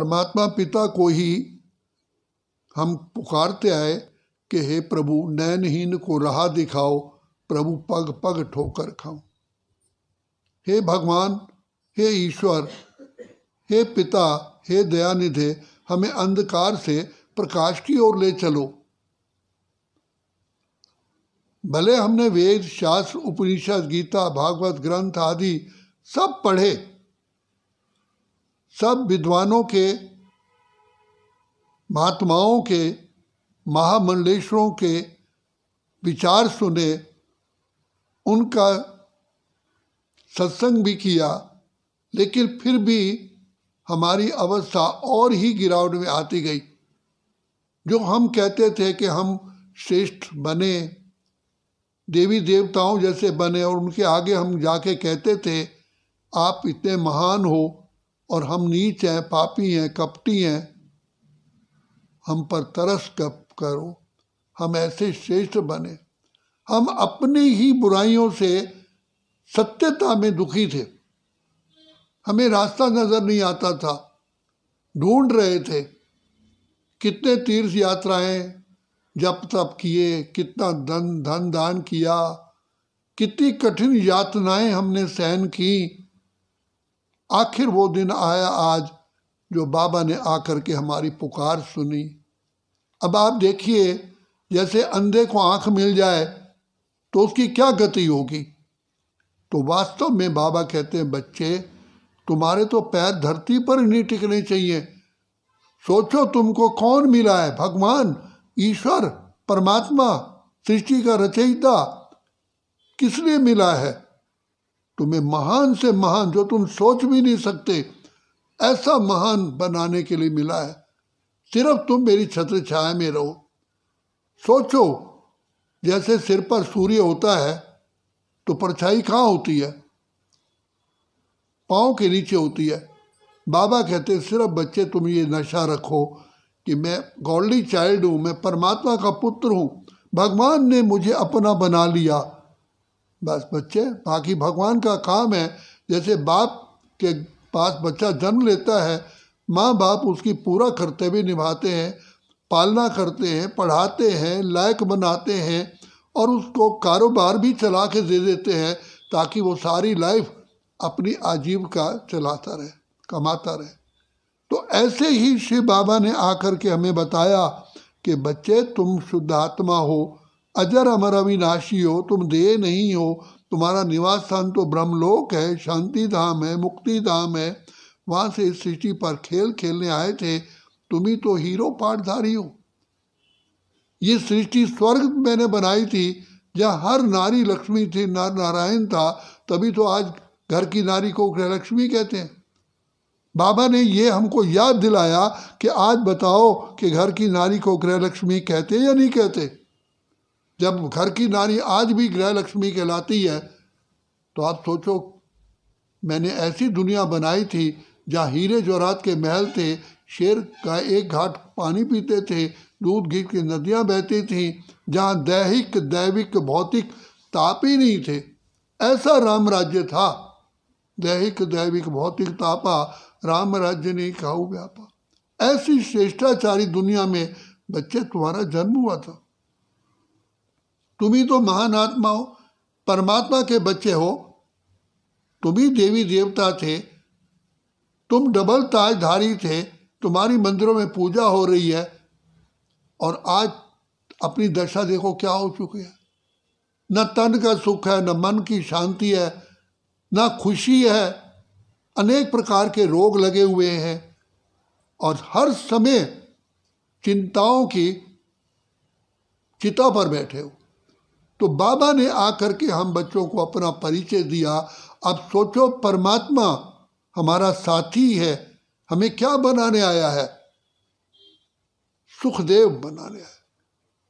परमात्मा पिता को ही हम पुकारते आए कि हे प्रभु नयनहीन को राह दिखाओ, प्रभु पग पग ठोकर खाओ। हे भगवान, हे ईश्वर, हे पिता, हे दयानिधे, हमें अंधकार से प्रकाश की ओर ले चलो। भले हमने वेद, शास्त्र, उपनिषद, गीता, भागवत ग्रंथ आदि सब पढ़े, सब विद्वानों के, महात्माओं के, महामंडलेश्वरों के विचार सुने, उनका सत्संग भी किया, लेकिन फिर भी हमारी अवस्था और ही गिरावट में आती गई। जो हम कहते थे कि हम श्रेष्ठ बने, देवी देवताओं जैसे बने, और उनके आगे हम जाके कहते थे आप इतने महान हो और हम नीच हैं, पापी हैं, कपटी हैं, हम पर तरस करो, हम ऐसे श्रेष्ठ बने। हम अपनी ही बुराइयों से सत्यता में दुखी थे, हमें रास्ता नजर नहीं आता था, ढूंढ रहे थे। कितने तीर्थ यात्राएं जप तप किए, कितना धन दान किया, कितनी कठिन यातनाएं हमने सहन की। आखिर वो दिन आया आज जो बाबा ने आकर के हमारी पुकार सुनी। अब आप देखिए, जैसे अंधे को आंख मिल जाए तो उसकी क्या गति होगी। तो वास्तव में बाबा कहते हैं बच्चे, तुम्हारे तो पैर धरती पर ही नहीं टिकने चाहिए। सोचो तुमको कौन मिला है, भगवान, ईश्वर, परमात्मा, सृष्टि का रचयिता, किस लिए मिला है? तुम्हें महान से महान, जो तुम सोच भी नहीं सकते, ऐसा महान बनाने के लिए मिला है। सिर्फ तुम मेरी छत्र छाया में रहो। सोचो, जैसे सिर पर सूर्य होता है तो परछाई कहाँ होती है? पाँव के नीचे होती है। बाबा कहते हैं सिर्फ बच्चे तुम ये नशा रखो कि मैं गॉडली चाइल्ड हूँ, मैं परमात्मा का पुत्र हूँ, भगवान ने मुझे अपना बना लिया। बस बच्चे, बाकी भगवान का काम है। जैसे बाप के पास बच्चा जन्म लेता है, माँ बाप उसकी पूरा कर्तव्य निभाते हैं, पालना करते हैं, पढ़ाते हैं, लायक बनाते हैं और उसको कारोबार भी चला के दे देते हैं ताकि वो सारी लाइफ अपनी आजीविका चलाता रहे, कमाता रहे। तो ऐसे ही शिव बाबा ने आकर के हमें बताया कि बच्चे तुम शुद्ध आत्मा हो, अजर अमर अविनाशी हो, तुम देह नहीं हो, तुम्हारा निवास स्थान तो ब्रह्मलोक है, शांति धाम है, मुक्ति धाम है। वहाँ से इस सृष्टि पर खेल खेलने आए थे, तुम ही तो हीरो पाठधारी हो। ये सृष्टि स्वर्ग मैंने बनाई थी जहाँ हर नारी लक्ष्मी थी, नर नारायण था, तभी तो आज घर की नारी को गृहलक्ष्मी कहते हैं। बाबा ने ये हमको याद दिलाया कि आज बताओ कि घर की नारी को गृहलक्ष्मी कहते या नहीं कहते। जब घर की नारी आज भी गृहलक्ष्मी कहलाती है तो आप सोचो, मैंने ऐसी दुनिया बनाई थी जहाँ हीरे जवाहरात के महल थे, शेर का एक घाट पानी पीते थे, दूध घी की नदियाँ बहती थीं, जहाँ दैहिक दैविक भौतिक ताप ही नहीं थे। ऐसा राम राज्य था। दैहिक दैविक भौतिक तापा, राम राज्य ने खाऊ व्यापा। ऐसी श्रेष्ठाचारी दुनिया में बच्चे तुम्हारा जन्म हुआ था। तुम ही तो महान आत्मा हो, परमात्मा के बच्चे हो, तुम ही देवी देवता थे, तुम डबल ताजधारी थे, तुम्हारी मंदिरों में पूजा हो रही है और आज अपनी दशा देखो क्या हो चुकी है। न तन का सुख है, न मन की शांति है, न खुशी है, अनेक प्रकार के रोग लगे हुए हैं और हर समय चिंताओं की चिता पर बैठे हो। तो बाबा ने आकर के हम बच्चों को अपना परिचय दिया। अब सोचो, परमात्मा हमारा साथी है, हमें क्या बनाने आया है? सुखदेव बनाने आया,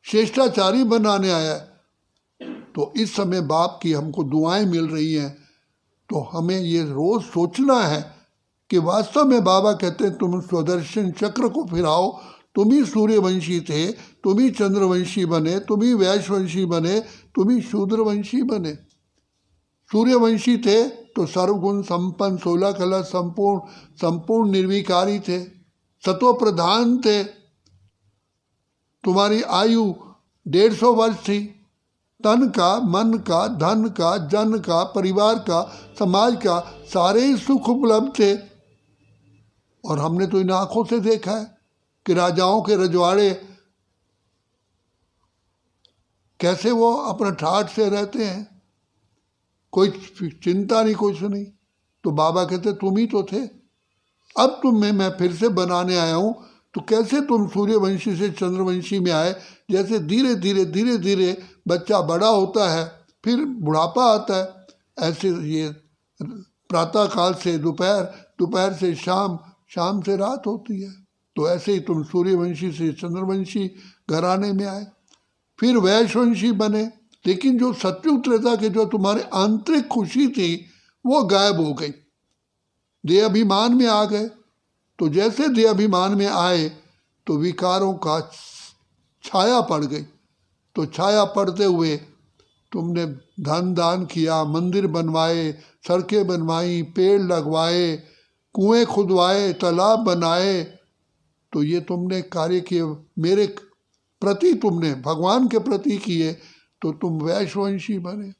श्रेष्ठाचारी बनाने आया है। तो इस समय बाप की हमको दुआएं मिल रही हैं, तो हमें ये रोज सोचना है कि वास्तव में बाबा कहते हैं तुम स्वदर्शन चक्र को फिराओ, तुम ही सूर्यवंशी थे, तुम ही चंद्रवंशी बने, तुम ही वैश्यवंशी बने, तुम ही शूद्रवंशी बने। सूर्यवंशी थे तो सर्वगुण संपन्न, 16 कला संपूर्ण निर्विकारी थे। सत्व प्रधान थे, तुम्हारी आयु 150 वर्ष थी। तन का, मन का, धन का, जन का, परिवार का, समाज का सारे ही सुख उपलब्ध थे। और हमने तो इन आंखों से देखा है कि राजाओं के रजवाड़े कैसे वो अपना ठाठ से रहते हैं, कोई चिंता नहीं, कुछ नहीं। तो बाबा कहते तुम ही तो थे, अब तुम्हें मैं फिर से बनाने आया हूँ। तो कैसे तुम सूर्यवंशी से चंद्रवंशी में आए, जैसे धीरे धीरे धीरे धीरे बच्चा बड़ा होता है, फिर बुढ़ापा आता है, ऐसे ये प्रातः काल से दोपहर, दोपहर से शाम, शाम से रात होती है। तो ऐसे ही तुम सूर्यवंशी से चंद्रवंशी घराने में आए, फिर वैश्यवंशी बने। लेकिन जो सत्युग त्रेता के जो तुम्हारे आंतरिक खुशी थी वो गायब हो गई, देह अभिमान में आ गए। तो जैसे देह अभिमान में आए तो विकारों का छाया पड़ गई। तो छाया पड़ते हुए तुमने धन दान किया, मंदिर बनवाए, सड़कें बनवाई, पेड़ लगवाए, कुएं खुदवाए, तालाब बनाए। तो ये तुमने कार्य किए, मेरे प्रति तुमने भगवान के प्रति किए, तो तुम वैश्यवंशी बने।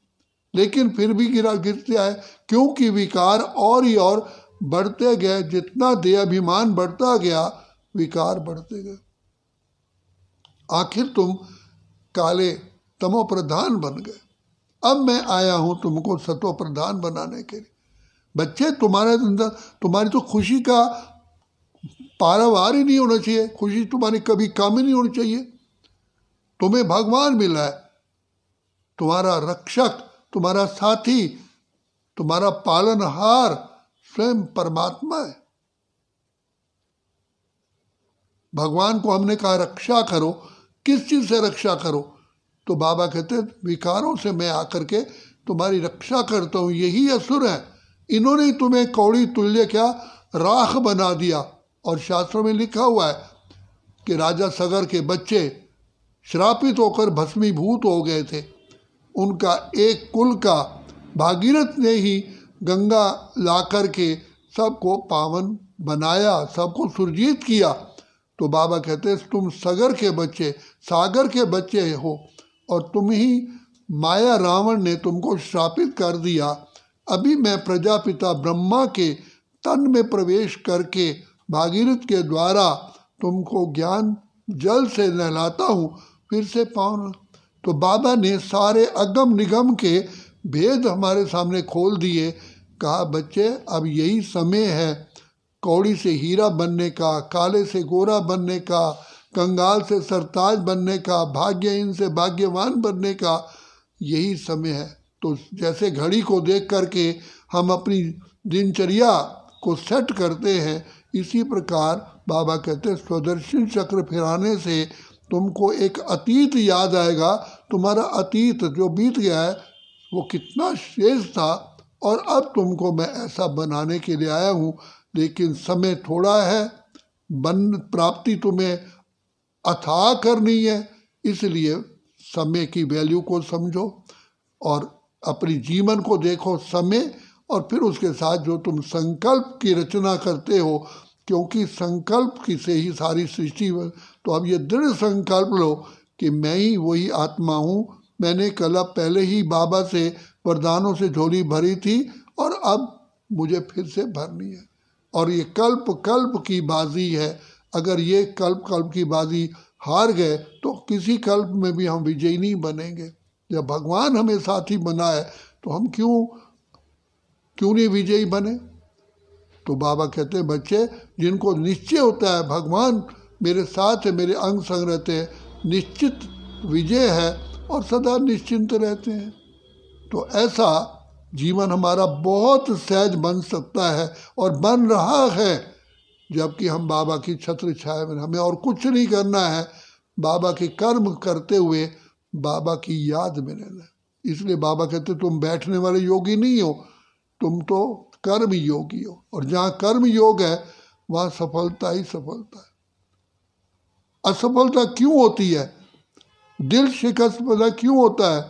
लेकिन फिर भी गिरते आए, क्योंकि विकार और ही और बढ़ते गए। जितना देहाभिमान बढ़ता गया, विकार बढ़ते गए। आखिर तुम काले तमो प्रधान बन गए। अब मैं आया हूं तुमको सत्व प्रधान बनाने के लिए। बच्चे, तुम्हारे अंदर तुम्हारी तो खुशी का पारावार ही नहीं होना चाहिए, खुशी तुम्हारी कभी कम ही नहीं होनी चाहिए। तुम्हें भगवान मिला है, तुम्हारा रक्षक, तुम्हारा साथी, तुम्हारा पालनहार स्वयं परमात्मा है। भगवान को हमने कहा रक्षा करो, किस चीज से रक्षा करो? तो बाबा कहते विकारों से मैं आकर के तुम्हारी रक्षा करता हूं। यही असुर है, इन्होंने तुम्हें कौड़ी तुल्य क्या राख बना दिया। और शास्त्रों में लिखा हुआ है कि राजा सगर के बच्चे श्रापित होकर भस्मीभूत हो गए थे। उनका एक कुल का भागीरथ ने ही गंगा ला कर के सबको पावन बनाया, सबको सुरजीत किया। तो बाबा कहते तुम सगर के बच्चे, सागर के बच्चे हो, और तुम ही माया रावण ने तुमको श्रापित कर दिया। अभी मैं प्रजापिता ब्रह्मा के तन में प्रवेश करके भागीरथ के द्वारा तुमको ज्ञान जल से नहलाता हूँ, फिर से पावन। तो बाबा ने सारे अगम निगम के भेद हमारे सामने खोल दिए। कहा बच्चे, अब यही समय है कौड़ी से हीरा बनने का, काले से गोरा बनने का, कंगाल से सरताज बनने का, भाग्यहीन से भाग्यवान बनने का, यही समय है। तो जैसे घड़ी को देख करके हम अपनी दिनचर्या को सेट करते हैं, इसी प्रकार बाबा कहते हैं स्वदर्शन चक्र फिराने से तुमको एक अतीत याद आएगा। तुम्हारा अतीत जो बीत गया है वो कितना श्रेष्ठ था, और अब तुमको मैं ऐसा बनाने के लिए आया हूँ। लेकिन समय थोड़ा है, बन प्राप्ति तुम्हें अथाह करनी है, इसलिए समय की वैल्यू को समझो और अपनी जीवन को देखो समय, और फिर उसके साथ जो तुम संकल्प की रचना करते हो, क्योंकि संकल्प की से ही सारी सृष्टि। तो अब ये दृढ़ संकल्प लो कि मैं ही वही आत्मा हूँ। मैंने कल पहले ही बाबा से वरदानों से झोली भरी थी, और अब मुझे फिर से भरनी है। और ये कल्प कल्प की बाजी है। अगर ये कल्प कल्प की बाजी हार गए तो किसी कल्प में भी हम विजयी नहीं बनेंगे। जब भगवान हमें साथी बनाए तो हम क्यों नहीं विजयी बने? तो बाबा कहते हैं बच्चे, जिनको निश्चय होता है भगवान मेरे साथ है, मेरे अंग संग रहते हैं, निश्चित विजय है और सदा निश्चिंत रहते हैं। तो ऐसा जीवन हमारा बहुत सहज बन सकता है और बन रहा है, जबकि हम बाबा की छत्र छाया में, हमें और कुछ नहीं करना है, बाबा के कर्म करते हुए बाबा की याद में रहना। इसलिए बाबा कहते तुम बैठने वाले योगी नहीं हो, तुम तो कर्म योगी हो, और जहाँ कर्म योग है वहाँ सफलता ही सफलता है। असफलता क्यों होती है, दिल शिकस्त पैदा क्यों होता है?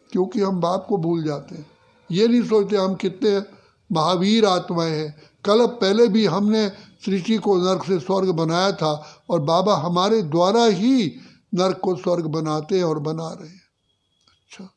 क्योंकि हम बाप को भूल जाते हैं। ये नहीं सोचते हम कितने महावीर आत्माएं हैं। कल पहले भी हमने सृष्टि को नर्क से स्वर्ग बनाया था और बाबा हमारे द्वारा ही नर्क को स्वर्ग बनाते और बना रहे हैं। अच्छा।